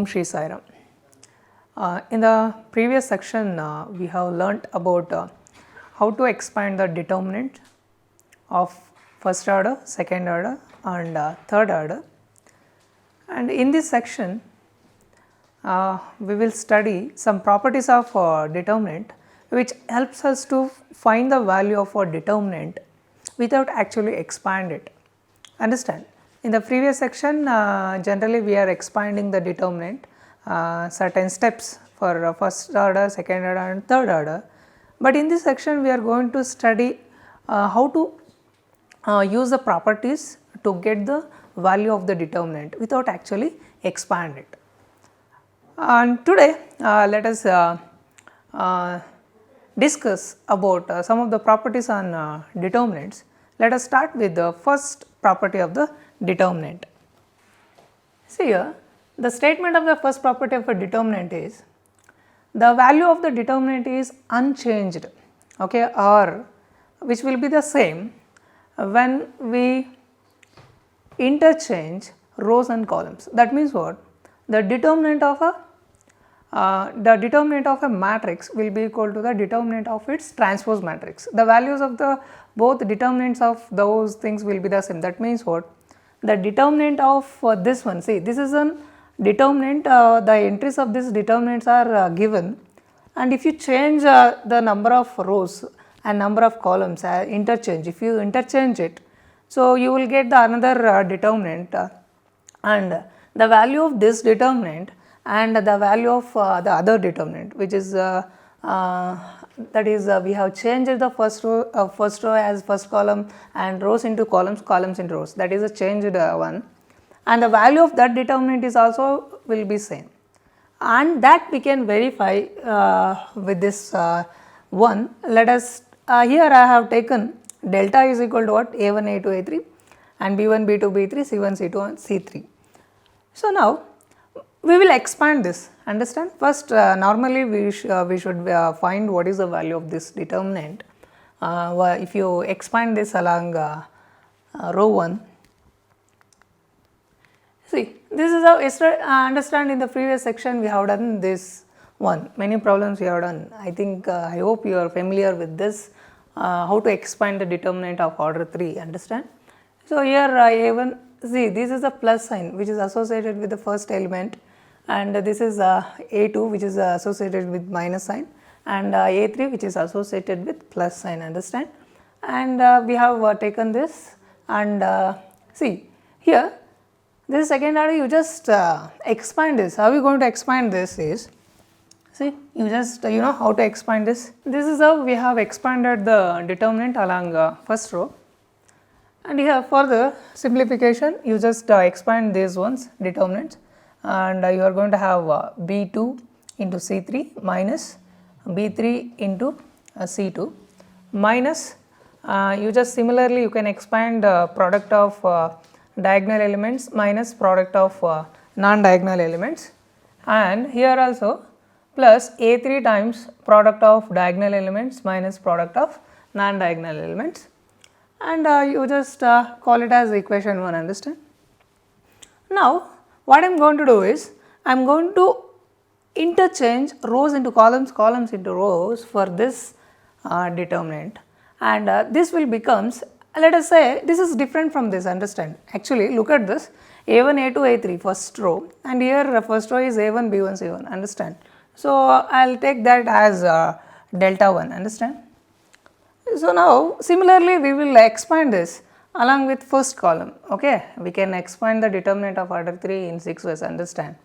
Shri Sai Ram. In the previous section, we have learnt about how to expand the determinant of first order, second order and third order. And in this section, we will study some properties of determinant which helps us to find the value of a determinant without actually expand it. Understand? In the previous section, generally we are expanding the determinant certain steps for first order, second order and third order. But in this section we are going to study how to use the properties to get the value of the determinant without actually expand it. And today let us discuss about some of the properties on determinants. Let us start with the first property of the determinant. See here, the statement of the first property of a determinant is the value of the determinant is unchanged, okay, or which will be the same when we interchange rows and columns. That means what? The determinant of a matrix will be equal to the determinant of its transpose matrix. The values of the both determinants of those things will be the same. That means what? The determinant of this one, see, this is an determinant, the entries of these determinants are given, and if you change the number of rows and number of columns interchange, if you interchange it, so you will get the another determinant and the value of this determinant and the value of the other determinant, which is that is we have changed the first row as first column and rows into columns, columns into rows, that is a changed one, and the value of that determinant is also will be same, and that we can verify with this one. Let us here I have taken delta is equal to what? A1, A2, A3 and B1, B2, B3, C1, C2 and C3. So now we will expand this, understand. First normally we should find what is the value of this determinant. If you expand this along row 1, see, this is how understand in the previous section we have done this one, many problems we have done. I think I hope you are familiar with this, how to expand the determinant of order 3, understand. So here A1, see, this is a plus sign which is associated with the first element, and this is A2 which is associated with minus sign, and A3 which is associated with plus sign, understand. And we have taken this, and see here this second order, you just expand this. How are you going to expand this is, see, you just you know how to expand this. This is how we have expanded the determinant along first row, and here for the simplification you just expand these ones determinants, and you are going to have B2 into C3 minus B3 into C2 minus you just similarly you can expand product of diagonal elements minus product of non-diagonal elements, and here also plus A3 times product of diagonal elements minus product of non-diagonal elements, and you just call it as equation 1, understand. Now what I am going to do is, I am going to interchange rows into columns, columns into rows for this determinant, and this will becomes, let us say this is different from this, understand. Actually look at this, A1, A2, A3 first row, and here first row is A1, B1, C1, understand. So I will take that as delta 1, understand. So now similarly we will expand this along with first column, okay. We can expand the determinant of order 3 in 6 ways, understand.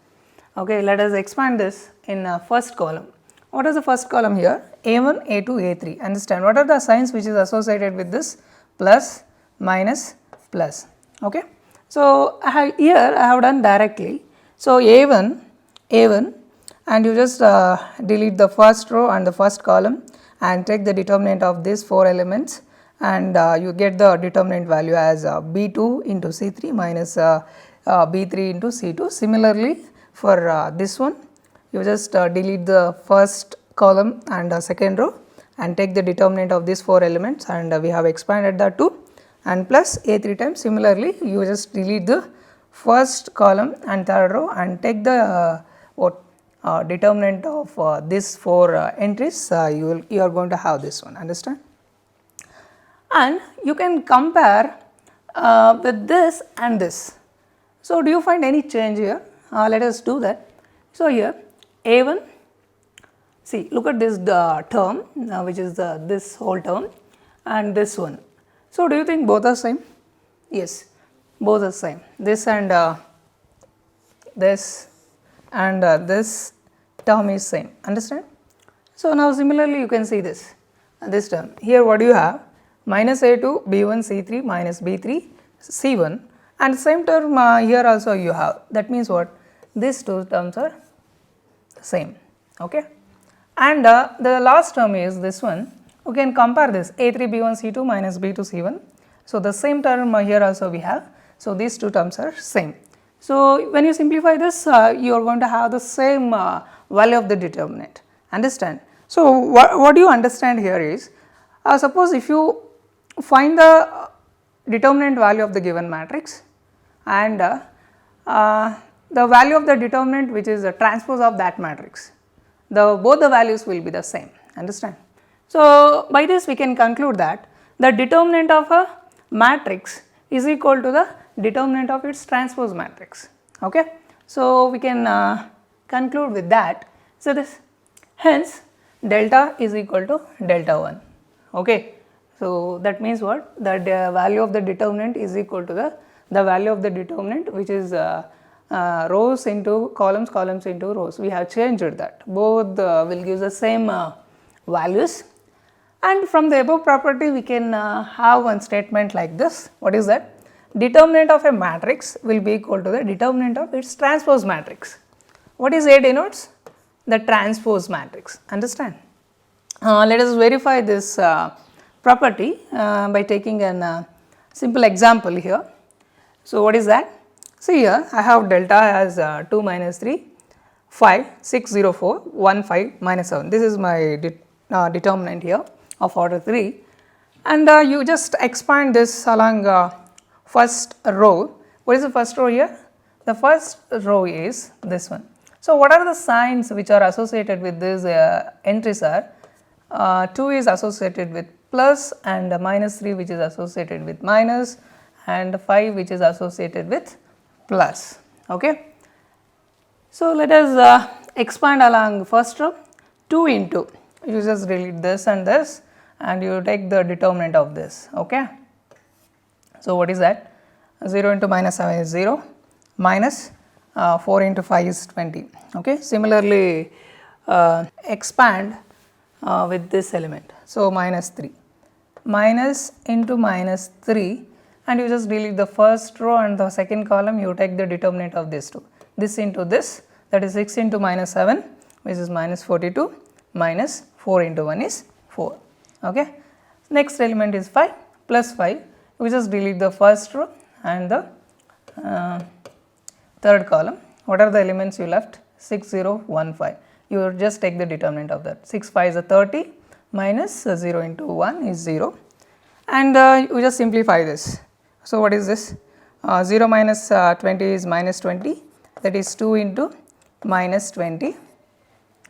Okay, let us expand this in first column. What is the first column here? A1, A2, A3, understand. What are the signs which is associated with this? Plus, minus, plus, okay. So here I have done directly. So A1 and you just delete the first row and the first column and take the determinant of these 4 elements, and you get the determinant value as B2 into C3 minus B3 into C2. Similarly for this one, you just delete the first column and second row and take the determinant of these 4 elements, and we have expanded that to, and plus A3 times. Similarly you just delete the first column and third row and take the what determinant of this 4 entries, you are going to have this one, understand. And you can compare with this and this. So, do you find any change here? Let us do that. So, here A1, see, look at this term which is this whole term and this one. So, do you think both are same? Yes, both are same. This and this term is same, understand. So, now similarly you can see this term here. What do you have? Minus A2 B1 C3 minus B3 C1, and same term here also you have. That means what? These two terms are same, okay. And the last term is this one. You can compare this A3 B1 C2 minus B2 C1. So, the same term here also we have. So, these two terms are same. So, when you simplify this, you are going to have the same value of the determinant, understand. So, what do you understand here is, suppose if you find the determinant value of the given matrix and the value of the determinant which is a transpose of that matrix, both the values will be the same, understand. So, by this we can conclude that the determinant of a matrix is equal to the determinant of its transpose matrix, okay. So, we can conclude with that. So, this hence delta is equal to delta 1, okay. So, that means what? That the value of the determinant is equal to the value of the determinant which is rows into columns, columns into rows. We have changed that, both will give the same values. And from the above property we can have one statement like this. What is that? Determinant of a matrix will be equal to the determinant of its transpose matrix. What is A denotes? The transpose matrix, understand. Let us verify this property by taking a simple example here. So, what is that? See here I have delta as 2 minus 3, 5, 6, 0, 4, 1, 5, minus 7. This is my determinant here of order 3, and you just expand this along first row. What is the first row here? The first row is this one. So, what are the signs which are associated with this entries are 2 is associated with plus, and minus 3 which is associated with minus, and 5 which is associated with plus, okay. So, let us expand along first row. 2 into, you just delete this and this and you take the determinant of this, okay. So, what is that? 0 into minus 7 is 0, minus 4 into 5 is 20, okay. Similarly, expand with this element. So, minus 3, minus into minus 3, and you just delete the first row and the second column, you take the determinant of this two. This into this, that is 6 into minus 7 which is minus 42, minus 4 into 1 is 4, okay. Next element is 5 plus 5, we just delete the first row and the third column. What are the elements you left? 6, 0, 1, 5. You just take the determinant of that. 6, 5 is a 30, minus 0 into 1 is 0, and you just simplify this. So, what is this? 0 minus 20 is minus 20, that is 2 into minus 20,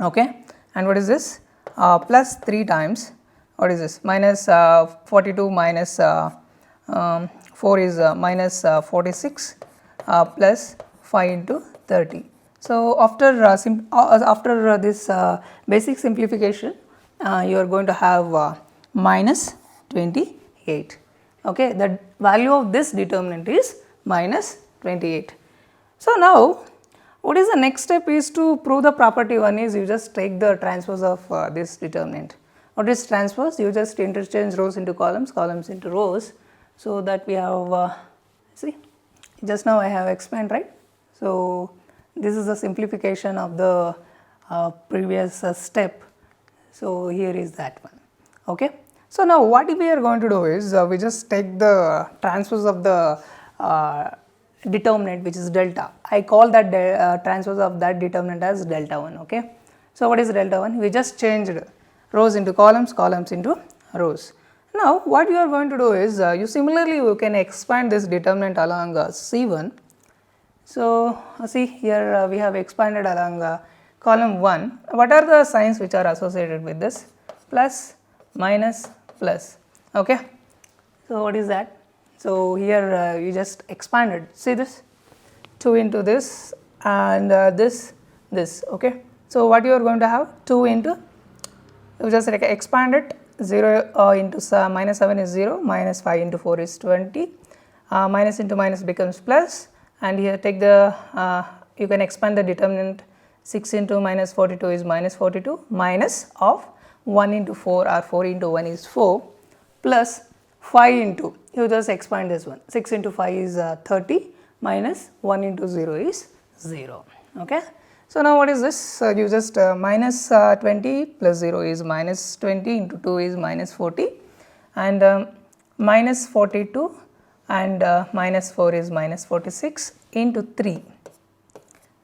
okay. And what is this? Plus 3 times, what is this? Minus 42 minus 4 is minus 46 plus 5 into 30. So, after this basic simplification, you are going to have minus 28, okay. The value of this determinant is minus 28. So, now what is the next step is to prove the property. One is you just take the transpose of this determinant. What is transpose? You just interchange rows into columns, columns into rows. So, that we have see, just now I have explained, right. So, this is a simplification of the previous step. So, here is that one, okay. So, now what we are going to do is we just take the transpose of the determinant which is delta. I call that transpose of that determinant as delta 1, okay. So, what is delta 1? We just changed rows into columns, columns into rows. Now, what you are going to do is you can expand this determinant along C1. So, see here we have expanded along column 1. What are the signs which are associated with this? Plus, minus, plus. Okay. So, what is that? So, here you just expanded. See this? 2 into this and this. Okay. So, what you are going to have? 2 into, you just like expand it. 0 into minus 7 is 0, minus 5 into 4 is 20, minus into minus becomes plus, and here take the, you can expand the determinant. 6 into minus 42 is minus 42, minus of 1 into 4 or 4 into 1 is 4, plus 5 into, you just expand this one, 6 into 5 is 30, minus 1 into 0 is 0. Okay. So, now what is this? You just minus 20 plus 0 is minus 20 into 2 is minus 40, and minus 42 and minus 4 is minus 46 into 3,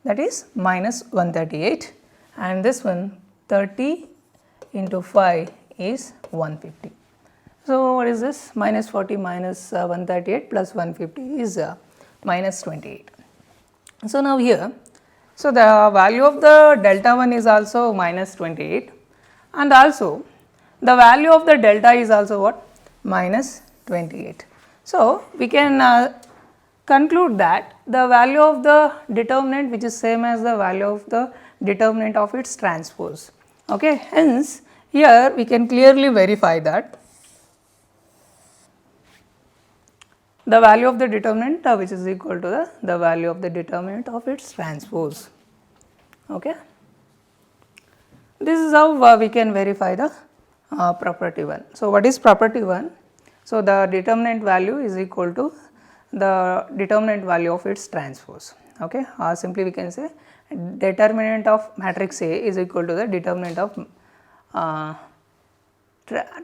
that is minus 138, and this one 30 into 5 is 150. So, what is this? Minus 40 minus 138 plus 150 is minus 28. So, now here, so the value of the delta 1 is also minus 28, and also the value of the delta is also what? Minus 28. So, we can conclude that the value of the determinant which is same as the value of the determinant of its transpose. Okay. Hence, here we can clearly verify that the value of the determinant which is equal to the value of the determinant of its transpose. Okay. This is how we can verify the property 1. So, what is property 1? So, the determinant value is equal to the determinant value of its transpose. Okay. Simply we can say determinant of matrix A is equal to the determinant of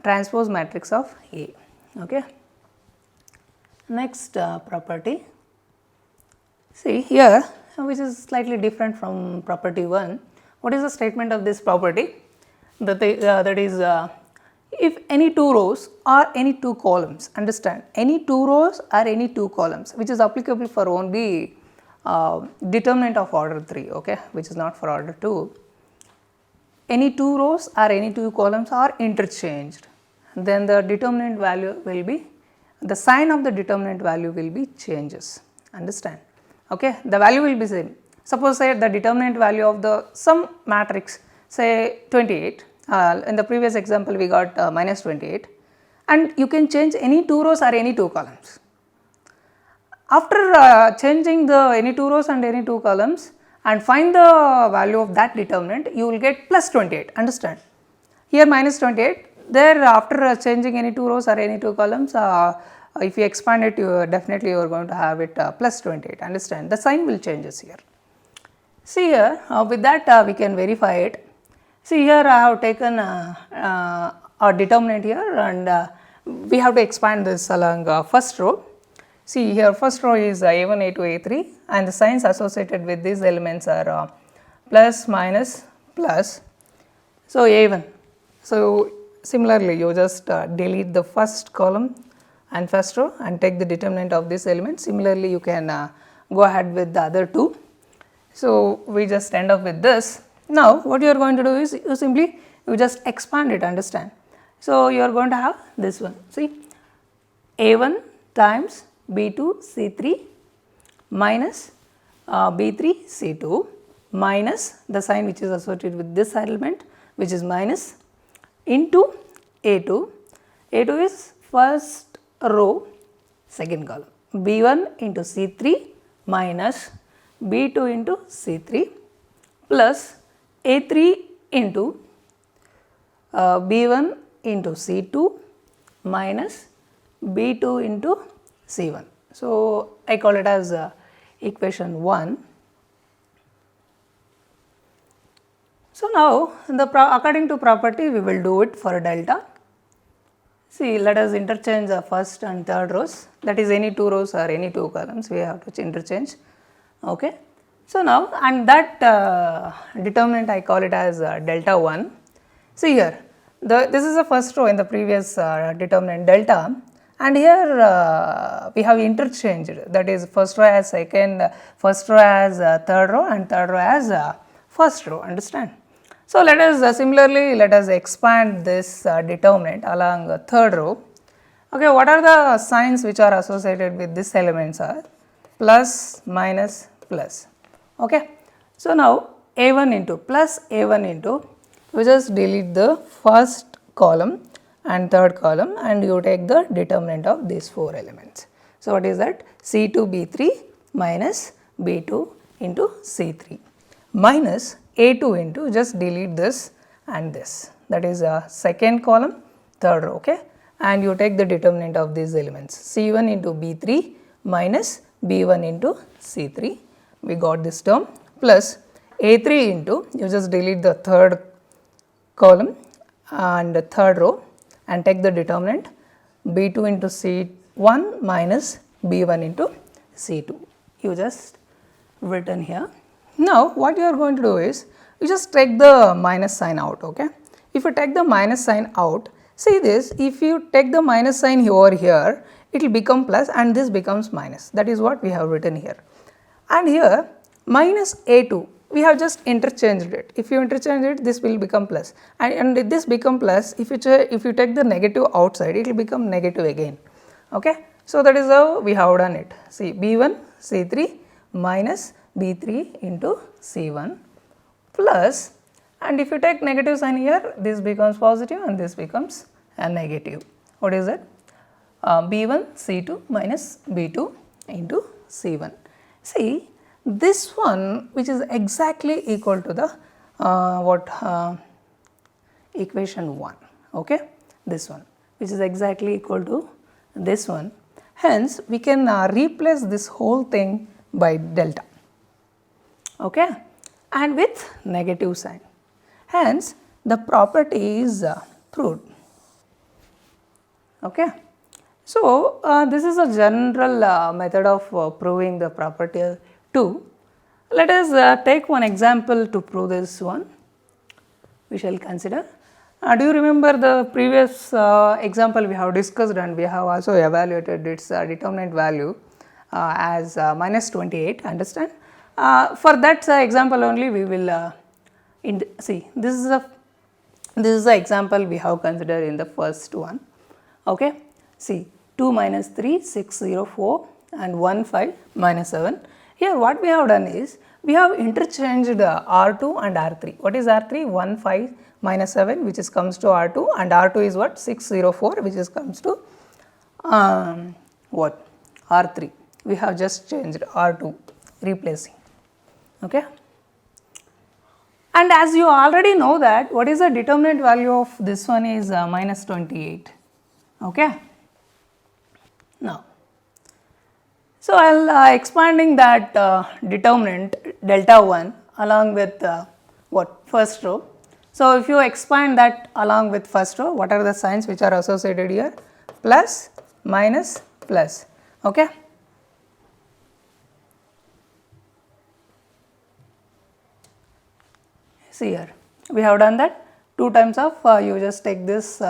transpose matrix of A. Okay. Next property, see here, which is slightly different from property 1. What is the statement of this property? That is if any two rows or any two columns, understand, any two rows or any two columns, which is applicable for only determinant of order 3, okay, which is not for order 2. Any two rows or any two columns are interchanged, then the determinant value will be, the sign of the determinant value will be changes, understand. Okay. The value will be same. Suppose say the determinant value of the some matrix, say 28, in the previous example we got minus 28, and you can change any two rows or any two columns. After changing the any two rows and any two columns and find the value of that determinant, you will get plus 28, understand. Here minus 28, there after changing any two rows or any two columns, if you expand it, you definitely you are going to have it plus 28, understand. The sign will changes here. See here, with that we can verify it. See here I have taken a determinant here, and we have to expand this along first row. See here first row is A1, A2, A3, and the signs associated with these elements are plus, minus, plus. So, A1. So, similarly you just delete the first column and first row and take the determinant of this element. Similarly, you can go ahead with the other two. So, we just end up with this. Now, what you are going to do is you simply you just expand it, understand. So, you are going to have this one, see, A1 times B2 C3 minus B3 C2 minus the sign which is associated with this element, which is minus, into A2. A2 is first row second column, B1 into C3 minus B2 into C3 plus A3 into B1 into C2 minus B2 into C1. So, I call it as equation 1. So, now according to property we will do it for delta. See, let us interchange the first and third rows, that is any two rows or any two columns we have to interchange. Okay. So, now and that determinant I call it as delta 1. See here, this is the first row in the previous determinant delta. and here we have interchanged, that is first row as second, first row as third row and third row as first row, understand. So, let us similarly let us expand this determinant along third row. Okay, what are the signs which are associated with these elements are plus, minus, plus. Okay. So, now a1 into plus a1 into, you just delete the first column and third column and you take the determinant of these 4 elements. So, what is that? C2 B3 minus B2 into C3 minus A2 into, just delete this and this, that is a second column, third row, okay, and you take the determinant of these elements C1 into B3 minus B1 into C3, we got this term, plus A3 into, you just delete the third column and the third row and take the determinant B2 into C1 minus B1 into C2, you just written here. Now, what you are going to do is, you just take the minus sign out, okay. If you take the minus sign out, see this, if you take the minus sign over here, it will become plus and this becomes minus, that is what we have written here. And here minus A2, we have just interchanged it, if you interchange it, this will become plus, and this become plus, if you take the negative outside, it will become negative again, okay. So, that is how we have done it, see B1 C3 minus B3 into C1 plus, and if you take negative sign here, this becomes positive and this becomes a negative. What is it? B1 C2 minus B2 into C1. See, this one which is exactly equal to the equation 1, okay, this one which is exactly equal to this one. Hence, we can replace this whole thing by delta, okay, and with negative sign. Hence, the property is proved, okay. So, this is a general method of proving the property 2. Let us take one example to prove this one, we shall consider. Do you remember the previous example we have discussed and we have also evaluated its determinant value as minus 28, understand. For that example only we will see, this is the example we have considered in the first one, okay. See, 2 minus 3, 6, 0, 4 and 1, 5 minus 7. Here what we have done is, we have interchanged R2 and R3. What is R3? 1, 5 minus 7 which is comes to R2, and R2 is what? 6, 0, 4 which is comes to what? R3. We have just changed R2, replacing, okay. And as you already know that, what is the determinant value of this one is minus 28, okay. Now, so I will expanding that determinant delta 1 along with what? First row. So, if you expand that along with first row, what are the signs which are associated here? Plus, minus, plus, okay. See here, we have done that 2 times of, you just take this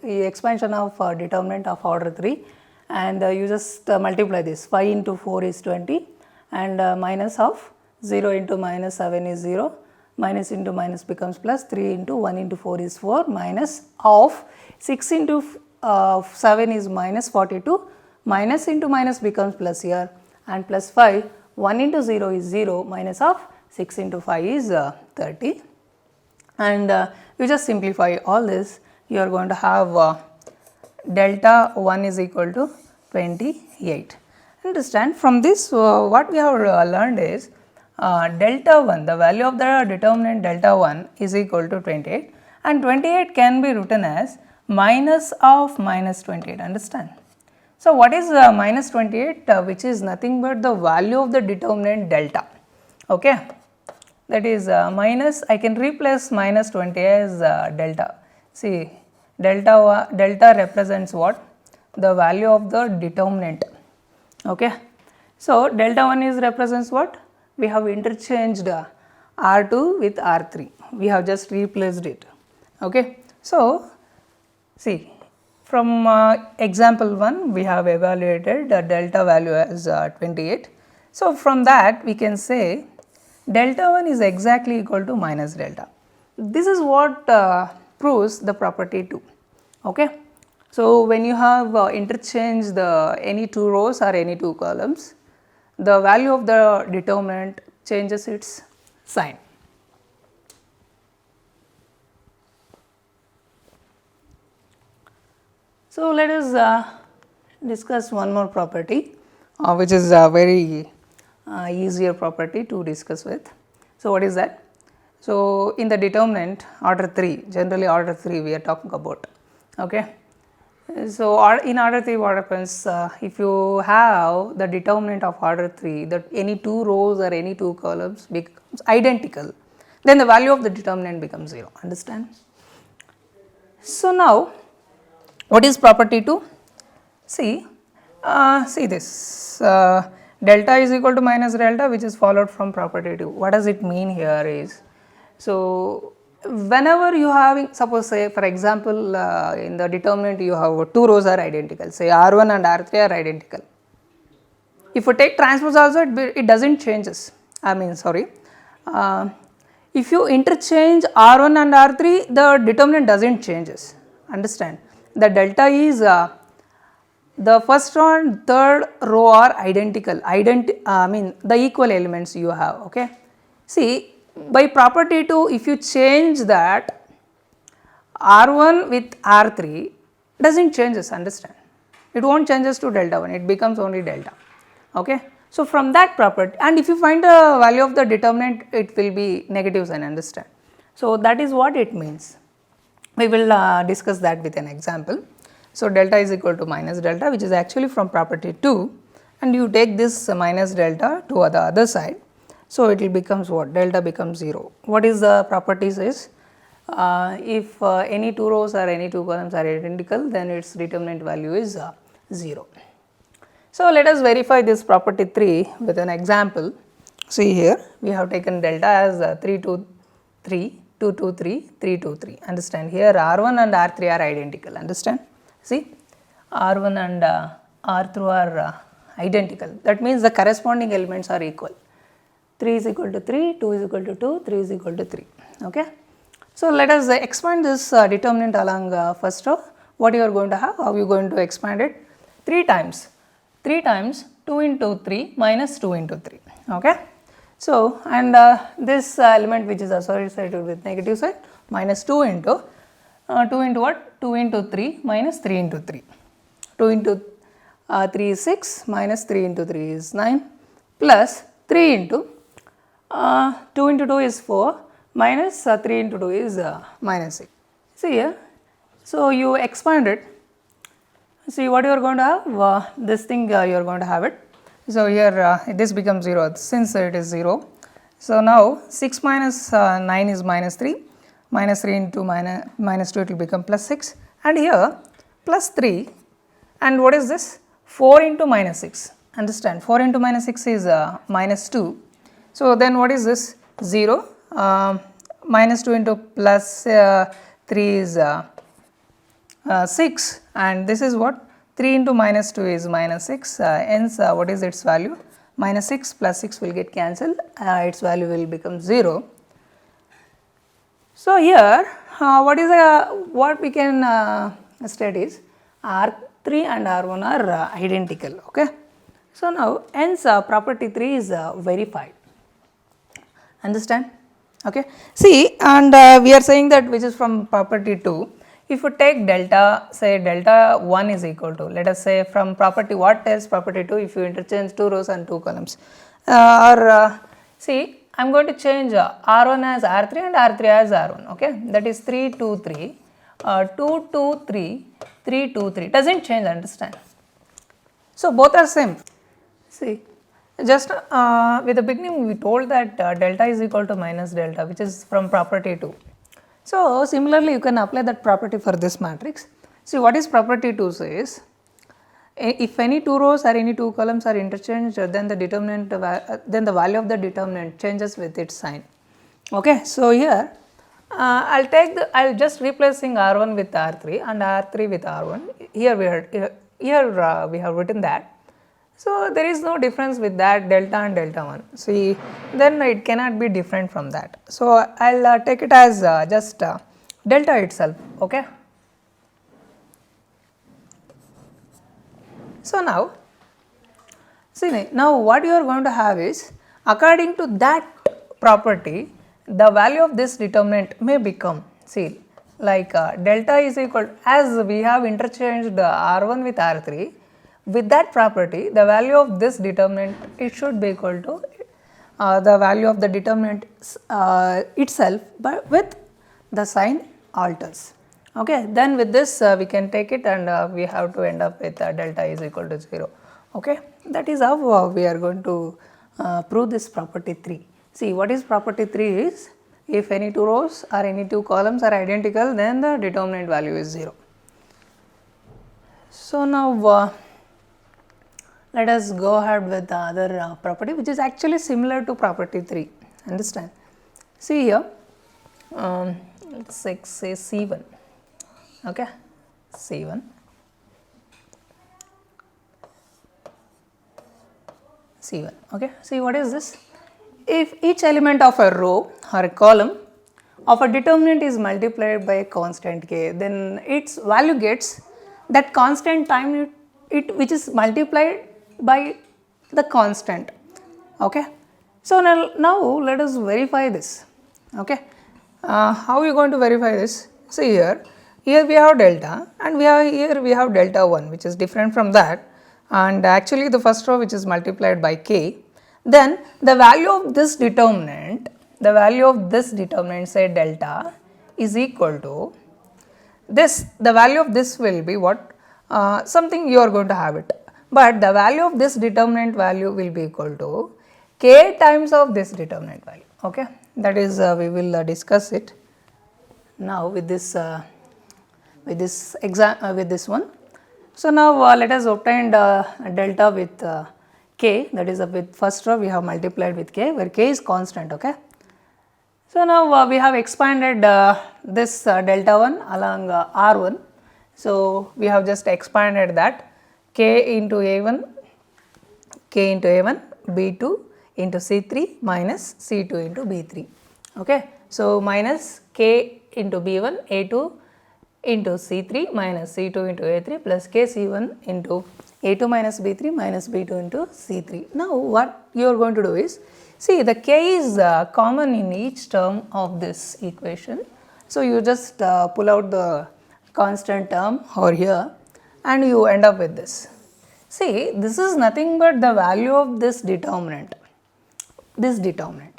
expansion of determinant of order 3 and you just multiply this, 5 into 4 is 20 and minus of 0 into minus 7 is 0, minus into minus becomes plus, 3 into 1 into 4 is 4, minus of 6 into 7 is minus 42, minus into minus becomes plus here, and plus 5, 1 into 0 is 0, minus of 6 into 5 is 30, and you just simplify all this, you are going to have delta 1 is equal to 28. Understand, from this what we have learned is delta 1, the value of the determinant delta 1 is equal to 28, and 28 can be written as minus of minus 28, understand. So, what is minus 28, which is nothing but the value of the determinant delta, okay. That is minus, I can replace minus 20 as delta. See, delta represents what? The value of the determinant, okay. So, delta 1 is represents what? We have interchanged R2 with R3, we have just replaced it, okay. So, see, From example 1, we have evaluated the delta value as 28. So, from that we can say delta 1 is exactly equal to minus delta. This is what proves the property 2. Okay. So, when you have interchanged the any two rows or any two columns, the value of the determinant changes its sign. So, let us discuss one more property which is a very easier property to discuss with. So, what is that? So, in the determinant order 3, generally order 3 we are talking about. Okay. So, in order 3 what happens, if you have the determinant of order 3 that any two rows or any two columns becomes identical, then the value of the determinant becomes 0, understand. So, now what is property 2? See this delta is equal to minus delta, which is followed from property 2. What does it mean here is, so whenever you have, suppose say for example in the determinant you have two rows are identical, say R1 and R3 are identical. If you take transpose also it does not changes, if you interchange R1 and R3 the determinant does not changes, understand. The delta is the first and third row are identical, the equal elements you have. Okay. See, by property 2 if you change that R1 with R3 does not changes, understand. It will not changes to delta 1, it becomes only delta. Okay. So, from that property, and if you find the value of the determinant it will be negative sign, understand. So, that is what it means. We will discuss that with an example. So, delta is equal to minus delta, which is actually from property 2, and you take this minus delta to the other side. So, it will becomes what? Delta becomes 0. What is the property says? If any two rows or any two columns are identical, then its determinant value is 0. So, let us verify this property 3 with an example. See here, we have taken delta as 3, 2, 3. 2, 2, 3, 3, 2, 3, understand. Here R1 and R3 are identical, understand. See, R1 and R2 are identical, that means the corresponding elements are equal. 3 is equal to 3, 2 is equal to 2, 3 is equal to 3. Okay. So, let us expand this determinant along first row. What you are going to have? How you are going to expand it? 3 times 2 into 3 minus 2 into 3. Okay. So, and this element which is associated with negative side minus 2 into what? 2 into 3 minus 3 into 3. 2 into 3 is 6 minus 3 into 3 is 9 plus 3 into 2 into 2 is 4 minus 3 into 2 is minus 6. See here. So, you expand it. See what you are going to have? This thing you are going to have it. So, here this becomes 0 since it is 0. So, now 6 minus 9 is minus 3 into minus 2 it will become plus 6, and here plus 3, and what is this? 4 into minus 6, understand. 4 into minus 6 is minus 2. So, then what is this? 0, minus 2 into plus 3 is 6, and this is what? 3 into minus 2 is minus 6, hence what is its value? Minus 6 plus 6 will get cancelled, its value will become 0. So, here what we can state is R3 and R1 are identical. Okay. So, now hence property 3 is verified, understand. Okay. See, and we are saying that which is from property 2. If you take delta, say delta 1 is equal to, let us say from property, what is property 2? If you interchange two rows and two columns, see I am going to change R1 as R3 and R3 as R1, okay. That is 3, 2, 3, 2, 2, 3, 3, 2, 3, does not change, understand. So, both are same. See, just with the beginning we told that delta is equal to minus delta, which is from property 2. So, similarly you can apply that property for this matrix. See what is property 2 says, if any two rows or any two columns are interchanged, then the value of the determinant changes with its sign. Okay. So, here I'll just replacing R1 with R3 and R3 with R1. Here we have written that. So there is no difference with that delta and delta 1. See, then it cannot be different from that. So I'll take it as just delta itself. Okay. So now, see, now what you are going to have is, according to that property, the value of this determinant may become, see, like delta is equal, as we have interchanged R1 with R3, with that property, the value of this determinant, it should be equal to the value of the determinant itself, but with the sign alters. Okay, then with this we can take it, and we have to end up with delta is equal to 0. Okay, that is how we are going to prove this property 3. See, what is property 3 is, if any two rows or any two columns are identical, then the determinant value is 0. So now let us go ahead with the other property, which is actually similar to property 3. Understand? See here, let's say C1. Okay, C1. C1. Okay, see what is this? If each element of a row or a column of a determinant is multiplied by a constant k, then its value gets that constant time it which is multiplied by the constant. Okay, so now let us verify this. Okay, how are you going to verify this? See here we have delta, and here we have delta 1, which is different from that, and actually the first row which is multiplied by k. Then the value of this determinant, say delta, is equal to this. The value of this will be what? Something you are going to have it, but the value of this determinant value will be equal to k times of this determinant value. Okay, that is we will discuss it now with this with this one. So now let us obtain delta with k, that is with first row we have multiplied with k, where k is constant. Okay, so now we have expanded this delta 1 along R1. So we have just expanded that k into A1, B2 into C3 minus C2 into B3. Okay, so minus k into B1, A2 into C3 minus C2 into A3 plus KC1 into A2 minus B3 minus B2 into C3. Now what you are going to do is, see, the k is common in each term of this equation. So you just pull out the constant term over here and you end up with this. See, this is nothing but the value of this determinant,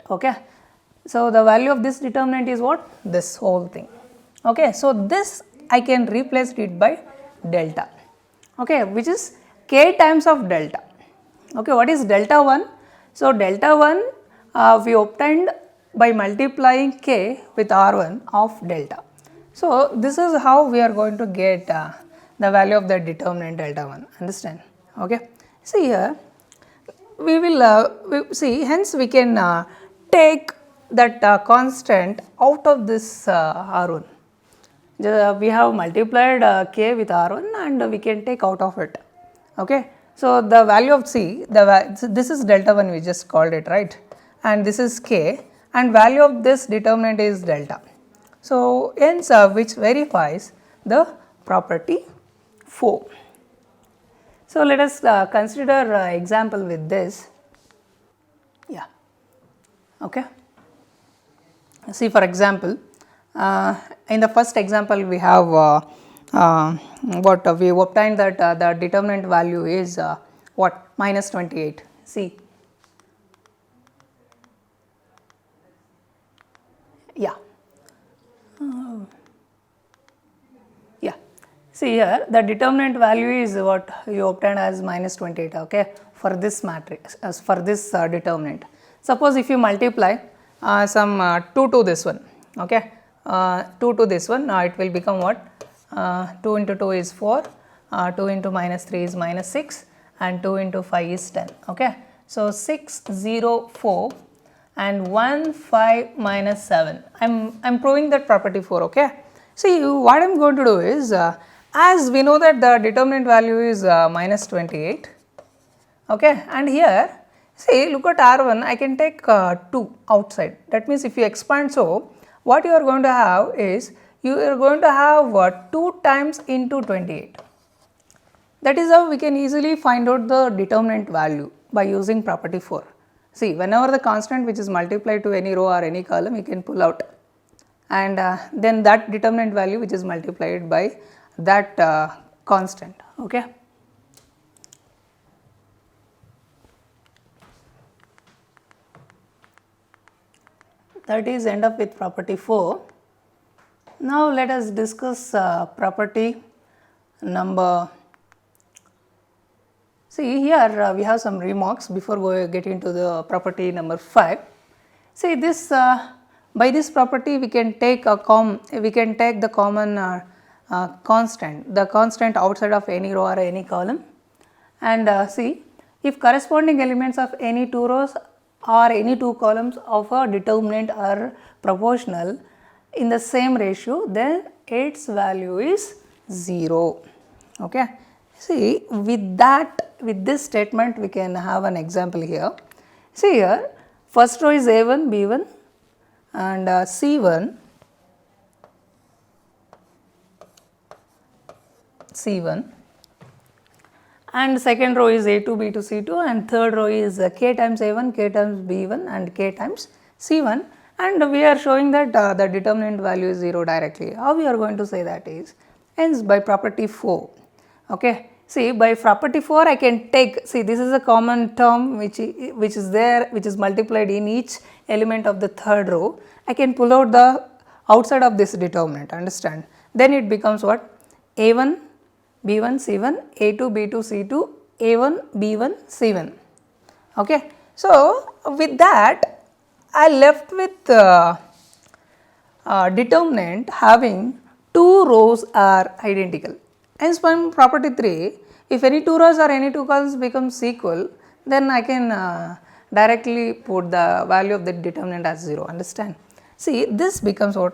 okay. So the value of this determinant is what? This whole thing. Okay, so this I can replace it by delta, okay, which is k times of delta. Okay, what is delta 1? So delta 1 we obtained by multiplying k with R1 of delta. So this is how we are going to get the value of the determinant delta 1. Understand? Okay. See here, we will see, hence we can take that constant out of this R1. We have multiplied k with R1 and we can take out of it. Okay. So the value of C, this is delta 1, we just called it, right, and this is k, and value of this determinant is delta. So hence which verifies the property 4. So let us consider example with this. Yeah. Okay. See, for example, in the first example we have what we obtained that the determinant value is what? Minus 28. See, yeah, yeah. See here, the determinant value is what you obtained as minus 28. Okay, for this matrix, as for this determinant. Suppose if you multiply some 2 to this one, okay, 2 to this one, it will become what? 2 into 2 is 4, 2 into minus 3 is minus 6, and 2 into 5 is 10. Okay, so 6, 0, 4, and 1, 5 minus 7. I'm proving that property 4, okay. See, what I'm going to do is, as we know that the determinant value is minus 28, okay, and here, see, look at R1, I can take 2 outside. That means if you expand, so what you are going to have is, you are going to have 2 times into 28. That is how we can easily find out the determinant value by using property 4. See, whenever the constant which is multiplied to any row or any column, you can pull out, and then that determinant value which is multiplied by that constant, okay. That is end up with property 4. Now let us discuss property number. See, here we have some remarks before we get into the property number 5. See, this by this property we can take the common constant, the constant outside of any row or any column, and see, if corresponding elements of any 2 rows or any 2 columns of a determinant are proportional in the same ratio, then its value is 0, okay. See, with this statement we can have an example here. See, here first row is A1, B1 and C1, and second row is A2, B2, C2, and third row is K times A1, K times B1 and K times C1, and we are showing that the determinant value is 0 directly. How we are going to say that is, hence by property 4, okay. See, by property 4 I can take, see, this is a common term which is there, which is multiplied in each element of the third row. I can pull out the outside of this determinant, understand. Then it becomes what? A1, B1, C1, A2, B2, C2, A1, B1, C1, okay. So, with that I left with determinant having 2 rows are identical. Hence, from property 3, if any 2 rows or any 2 columns becomes equal, then I can directly put the value of the determinant as 0, understand. See, this becomes what?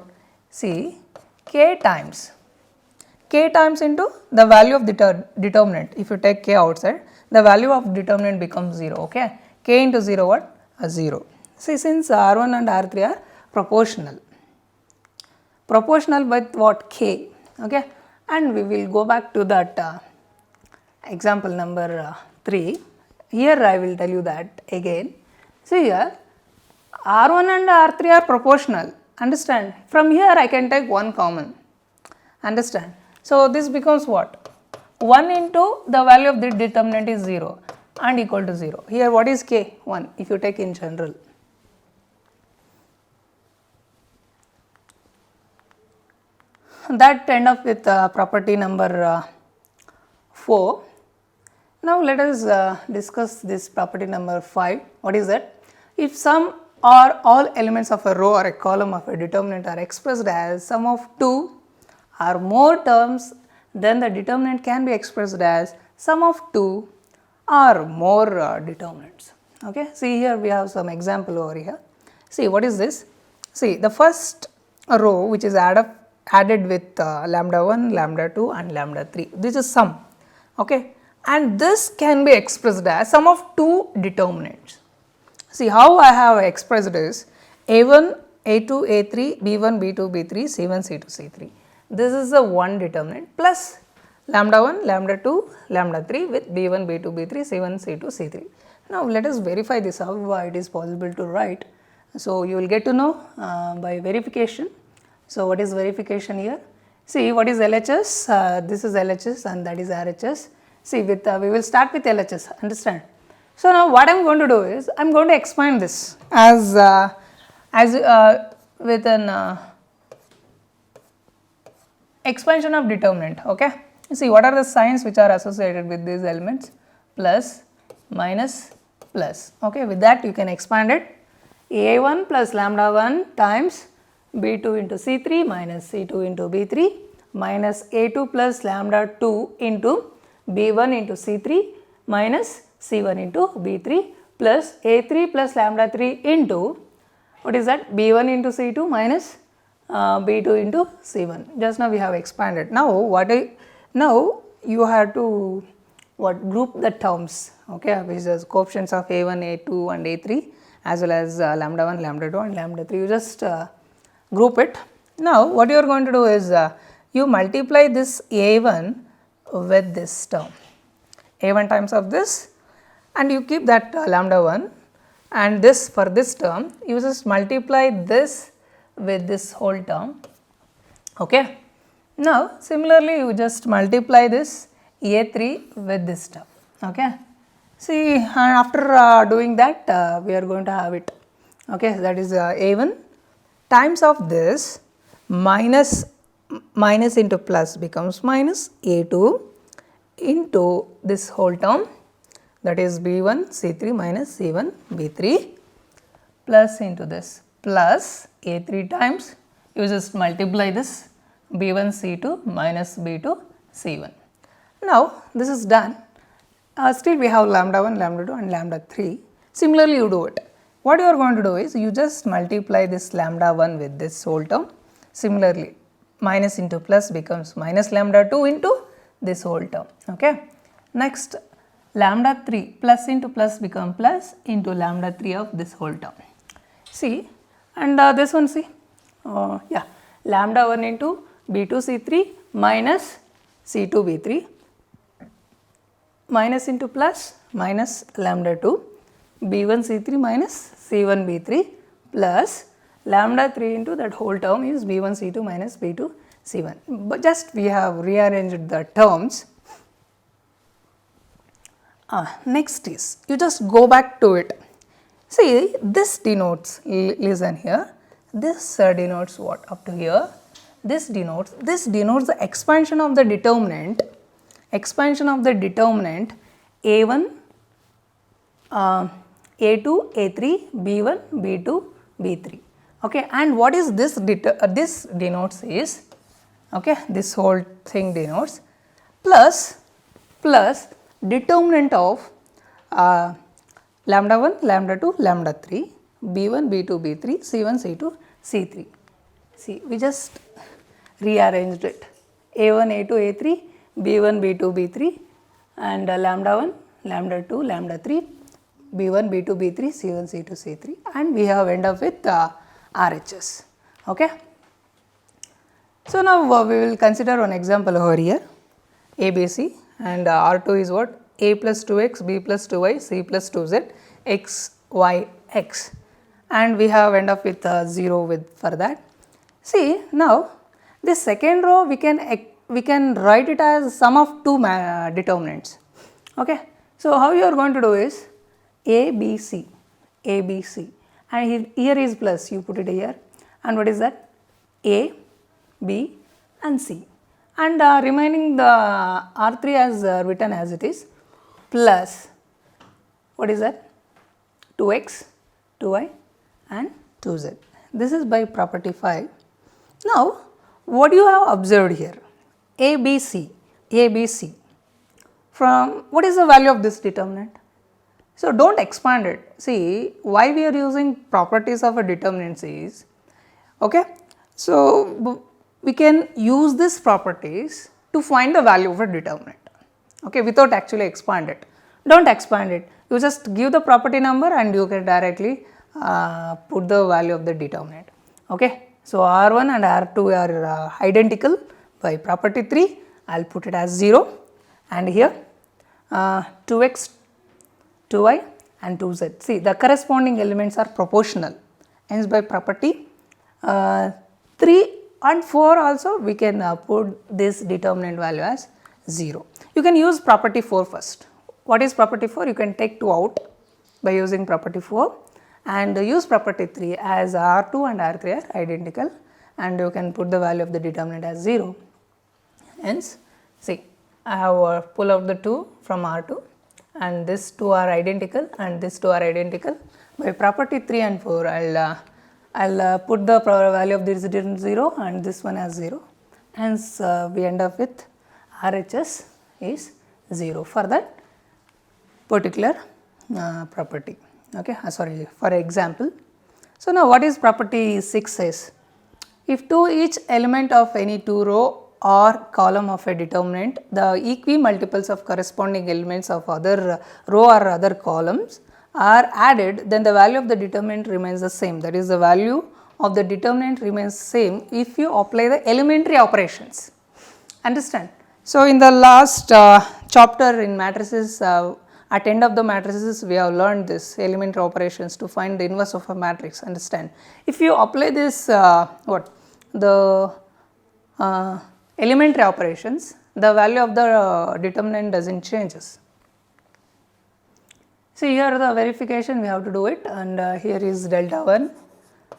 See, k times into the value of the determinant. If you take k outside, the value of determinant becomes 0, okay. K into 0 what? 0. See, since R1 and R3 are proportional with what? K, okay. And we will go back to that example number 3. Here I will tell you that again. See, here R1 and R3 are proportional, understand. From here I can take one common, understand. So, this becomes what? 1 into the value of the determinant is 0 and equal to 0. Here what is K? 1 if you take in general. That end up with property number 4. Now, let us discuss this property number 5. What is that? If some or all elements of a row or a column of a determinant are expressed as sum of 2 or more terms, then the determinant can be expressed as sum of 2 or more determinants. Okay. See, here we have some example over here. See, what is this? See, the first row which is added with lambda 1, lambda 2 and lambda 3. This is sum, okay, and this can be expressed as sum of 2 determinants. See, how I have expressed is A1, A2, A3, B1, B2, B3, C1, C2, C3. This is the one determinant plus lambda 1, lambda 2, lambda 3 with B1, B2, B3, C1, C2, C3. Now, let us verify this, how it is possible to write. So, you will get to know by verification. So, what is verification here? See, what is LHS? This is LHS and that is RHS. See, with we will start with LHS, understand. So, now what I am going to do is, I am going to expand this as with an expansion of determinant, okay. See, what are the signs which are associated with these elements? Plus, minus, plus, okay. With that you can expand it. A1 plus lambda 1 times B2 into C3 minus C2 into B3 minus A2 plus lambda 2 into B1 into C3 minus C1 into B3 plus A3 plus lambda 3 into what is that? B1 into C2 minus B2 into C1. Just now we have expanded. Now now you have to group the terms, okay, which is coefficients of A1, A2 and A3 as well as lambda 1, lambda 2 and lambda 3. You just group it. Now what you are going to do is you multiply this A1 with this term, A1 times of this, and you keep that lambda 1, and this for this term you just multiply this with this whole term, okay. Now similarly you just multiply this A3 with this term, okay. See, after doing that we are going to have it, okay, that is A1 times of this minus into plus becomes minus A2 into this whole term, that is B1 C3 minus C1 B3 plus into this plus A3 times, you just multiply this B1 C2 minus B2 C1. Now this is done. Still we have lambda 1, lambda 2 and lambda 3. Similarly you do it. What you are going to do is you just multiply this lambda 1 with this whole term. Similarly minus into plus becomes minus lambda 2 into this whole term, okay. Next lambda 3 plus into plus become plus into lambda 3 of this whole term. See, and this one, see, yeah, lambda 1 into B2 C3 minus C2 B3 minus into plus minus lambda 2 B1 C3 minus C1 B3 plus lambda 3 into that whole term is B1 C2 minus B2 C1. But just we have rearranged the terms. Next is you just go back to it. See, this denotes, listen here, this denotes what up to here, this denotes the expansion of the determinant A1, A2, A3, B1, B2, B3, okay. And what is this this denotes is, okay, this whole thing denotes plus determinant of lambda 1, lambda 2, lambda 3, B1, B2, B3, C1, C2, C3. See, we just rearranged it, A1, A2, A3, B1, B2, B3 and lambda 1, lambda 2, lambda 3, B1, B2, B3, C1, C2, C3, and we have end up with RHS, okay. So now we will consider one example over here, ABC, and R2 is what? A plus 2x, B plus 2y, C plus 2z, x, y, x, and we have end up with 0 with for that. See, now this second row we can write it as sum of two determinants, okay. So how you are going to do is ABC, and here is plus, you put it here, and what is that? A, B and C, and remaining the R3 as written as it is, plus what is that? 2x, 2y and 2z. This is by property 5. Now what you have observed here? ABC, from what is the value of this determinant? So don't expand it. See, why we are using properties of a determinant is, okay, so we can use these properties to find the value of a determinant, okay, without actually expand it. Don't expand it, you just give the property number and you can directly put the value of the determinant, okay. So R1 and R2 are identical by property 3, I will put it as 0, and here 2x, 2y and 2z. See, the corresponding elements are proportional, hence by property 3 and 4 also we can put this determinant value as 0. You can use property 4 first. What is property 4? You can take 2 out by using property 4 and use property 3 as R2 and R3 are identical, and you can put the value of the determinant as 0. Hence, see, I have pull out the 2 from R2 and this 2 are identical and this 2 are identical. By property 3 and 4 I'll put the value of this 0 and this one as 0. Hence, we end up with RHS is 0 for that particular property, okay. Sorry, for example. So now what is property 6 says? If to each element of any 2 row or column of a determinant, the equi-multiples of corresponding elements of other row or other columns are added, then the value of the determinant remains the same. That is, the value of the determinant remains same if you apply the elementary operations. Understand? So in the last chapter in matrices, at end of the matrices we have learned this elementary operations to find the inverse of a matrix. Understand? If you apply this the elementary operations, the value of the determinant doesn't changes. See, here the verification we have to do it, and here is delta 1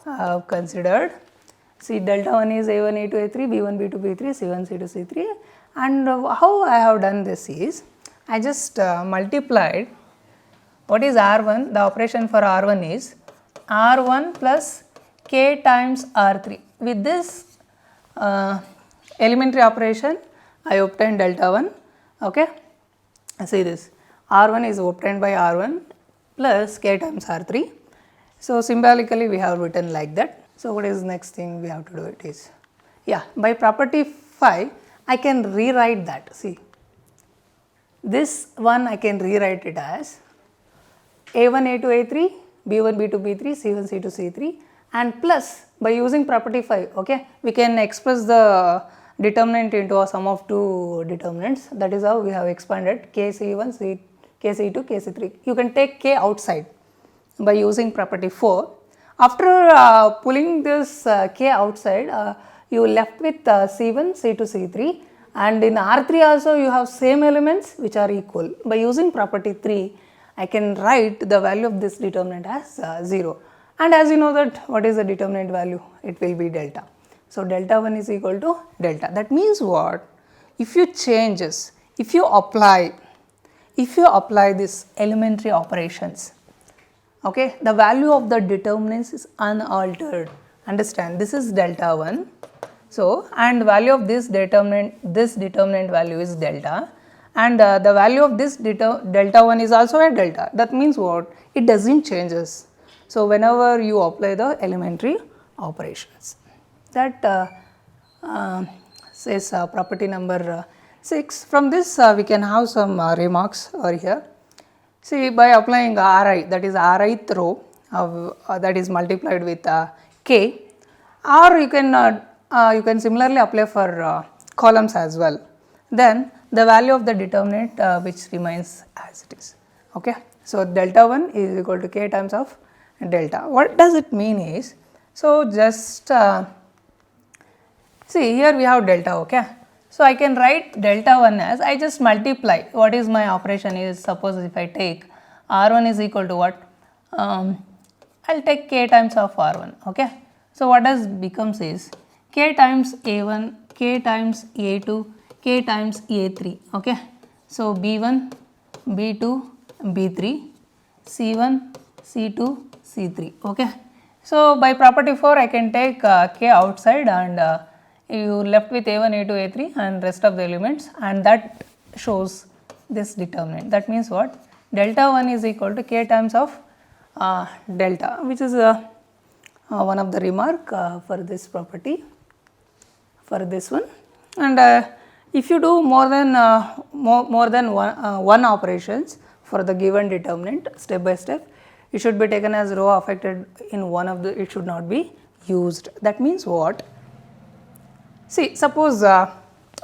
I have considered. See, delta 1 is A1, A2, A3, B1, B2, B3, C1, C2, C3, and how I have done this is, I just multiplied what is R1, the operation for R1 is R1 plus K times R3. With this elementary operation, I obtained delta 1, okay. See this, R1 is obtained by R1 plus K times R3. So symbolically we have written like that. So what is next thing we have to do it is, yeah, by property 5, I can rewrite that. See, this one I can rewrite it as A1, A2, A3, B1, B2, B3, C1, C2, C3, and plus by using property 5, okay, we can express the determinant into a sum of two determinants. That is how we have expanded KC1, KC2, KC3. You can take K outside by using property 4. After pulling this K outside, you left with C1, C2, C3, and in R3 also you have same elements which are equal. By using property 3, I can write the value of this determinant as 0. And as you know that what is the determinant value? It will be delta. So delta 1 is equal to delta. That means what? If you changes, if you apply this elementary operations, okay, the value of the determinants is unaltered. Understand, this is delta 1. So, and value of this determinant value is delta, and the value of this delta 1 is also a delta. That means what? It doesn't changes. So whenever you apply the elementary operations, that says property number 6. From this we can have some remarks over here. See, by applying Ri, that is Rith row that is multiplied with K, or you can similarly apply for columns as well. Then the value of the determinant which remains as it is. Okay. So delta 1 is equal to K times of delta. What does it mean is, so just see here we have delta, okay. So I can write delta 1 as, I just multiply, what is my operation is, suppose if I take R1 is equal to what, I'll take K times of R1, okay. So what does becomes is K times A1, K times A2, K times A3, okay. So B1, B2, B3, C1, C2, C3, okay. So by property 4 I can take K outside, and you left with A1, A2, A3 and rest of the elements, and that shows this determinant. That means what? Delta 1 is equal to K times of delta, which is one of the remark for this property, for this one. And if you do more than one operations for the given determinant step by step, it should be taken as row affected in one of the, it should not be used. That means what? See, suppose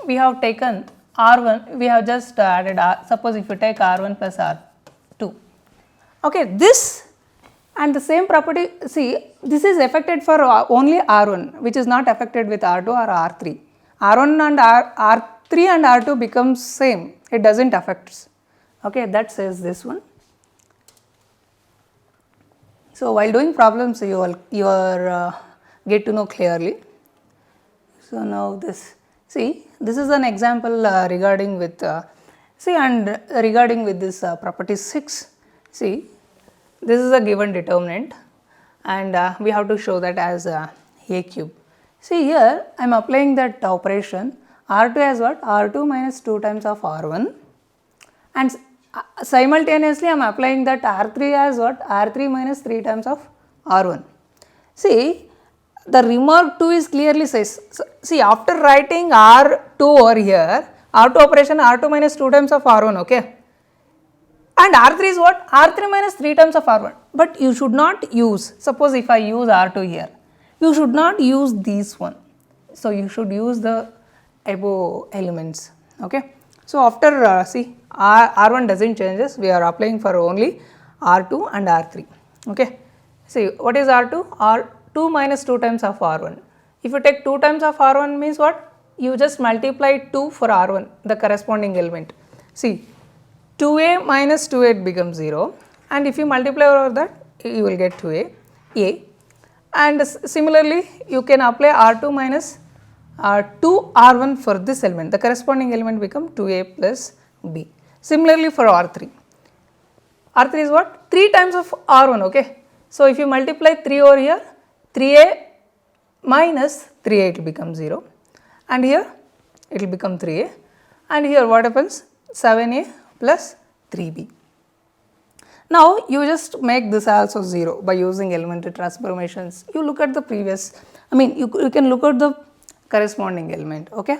we have taken R1, we have just added suppose if you take R1 plus R2, okay, this and the same property, see, this is affected for only R1, which is not affected with R2 or R3. R1 and R3 and R2 becomes same, it doesn't affect, okay, that says this one. So while doing problems, you are get to know clearly. So now this, see, this is an example regarding with, regarding with this property 6, see, this is a given determinant, and we have to show that as a cube. See here, I am applying that operation R2 as what? R2 minus 2 times of R1, and simultaneously I am applying that R3 as what? R3 minus 3 times of R1. See, the remark 2 is clearly says, see after writing R2 over here, R2 operation R2 minus 2 times of R1, okay. And R3 is what? R3 minus 3 times of R1. But you should not use, suppose if I use R2 here, you should not use these one. So you should use the above elements, okay. So after see R1 doesn't changes, we are applying for only R2 and R3, okay. See what is R2? R2 minus 2 times of R1. If you take 2 times of R1 means what? You just multiply 2 for R1, the corresponding element. See 2a minus 2a becomes 0, and if you multiply over that you will get 2a, and similarly you can apply R2 minus 2 R1 for this element, the corresponding element become 2a plus b. Similarly for R3, R3 is what? 3 times of R1, okay. So if you multiply 3 over here, 3a minus 3a it will become 0, and here it will become 3a, and here what happens? 7a plus 3b. Now you just make this also 0 by using elementary transformations. You look at the previous, you can look at the corresponding element, okay.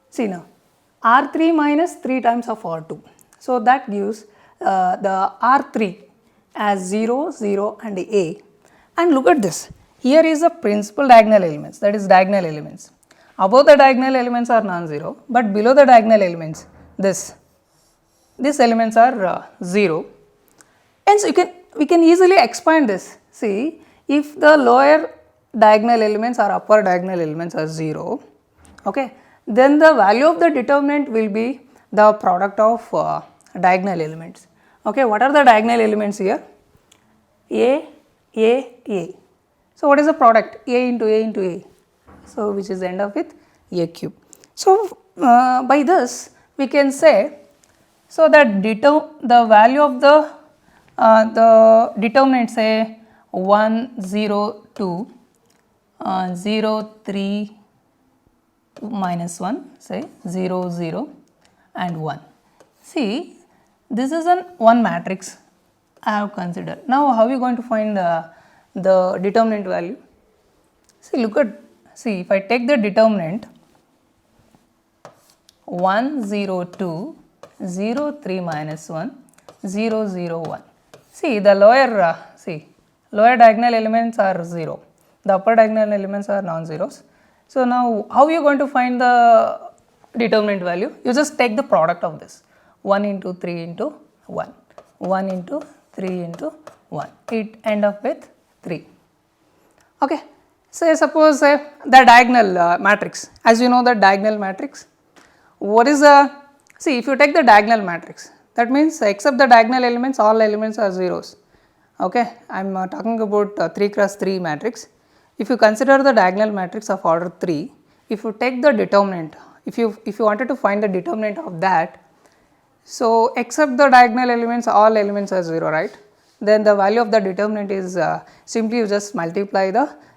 See now, R3 minus 3 times of R2. So that gives the R3 as 0, 0 and a. And look at this, here is the principal diagonal elements, that is diagonal elements. Above the diagonal elements are non-zero, but below the diagonal elements, these elements are 0. And so we can easily expand this. See, if the lower diagonal elements or upper diagonal elements are 0, okay, then the value of the determinant will be the product of diagonal elements. Okay, what are the diagonal elements here? A. So what is the product? A into A into A. So which is end up with A cube. So by this we can say, so that the value of the determinant say 1, 0, 2, 0, 3, minus 1, say 0, 0 and 1. See, this is an one matrix I have considered. Now how are you going to find the determinant value? See, if I take the determinant 1, 0, 2, 0, 3 minus 1, 0, 0, 1. See the lower diagonal elements are 0, the upper diagonal elements are non-zeros. So now how are you going to find the determinant value? You just take the product of this, 1 into 3 into 1, 1 into 3 into 1, it end up with 3. Okay. Say suppose the diagonal matrix, as you know the diagonal matrix, what is see if you take the diagonal matrix, that means except the diagonal elements all elements are zeros, okay. I am talking about 3 cross 3 matrix. If you consider the diagonal matrix of order 3, if you take the determinant, if you wanted to find the determinant of that, so except the diagonal elements all elements are 0, right, then the value of the determinant is simply you just multiply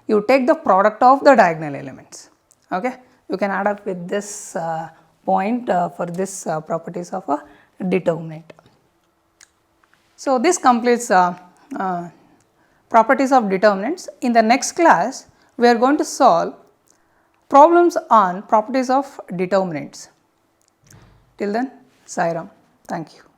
you take the product of the diagonal elements, okay. You can add up with this point for this properties of a determinant. So this completes properties of determinants. In the next class we are going to solve problems on properties of determinants. Till then, Sai Ram. Thank you.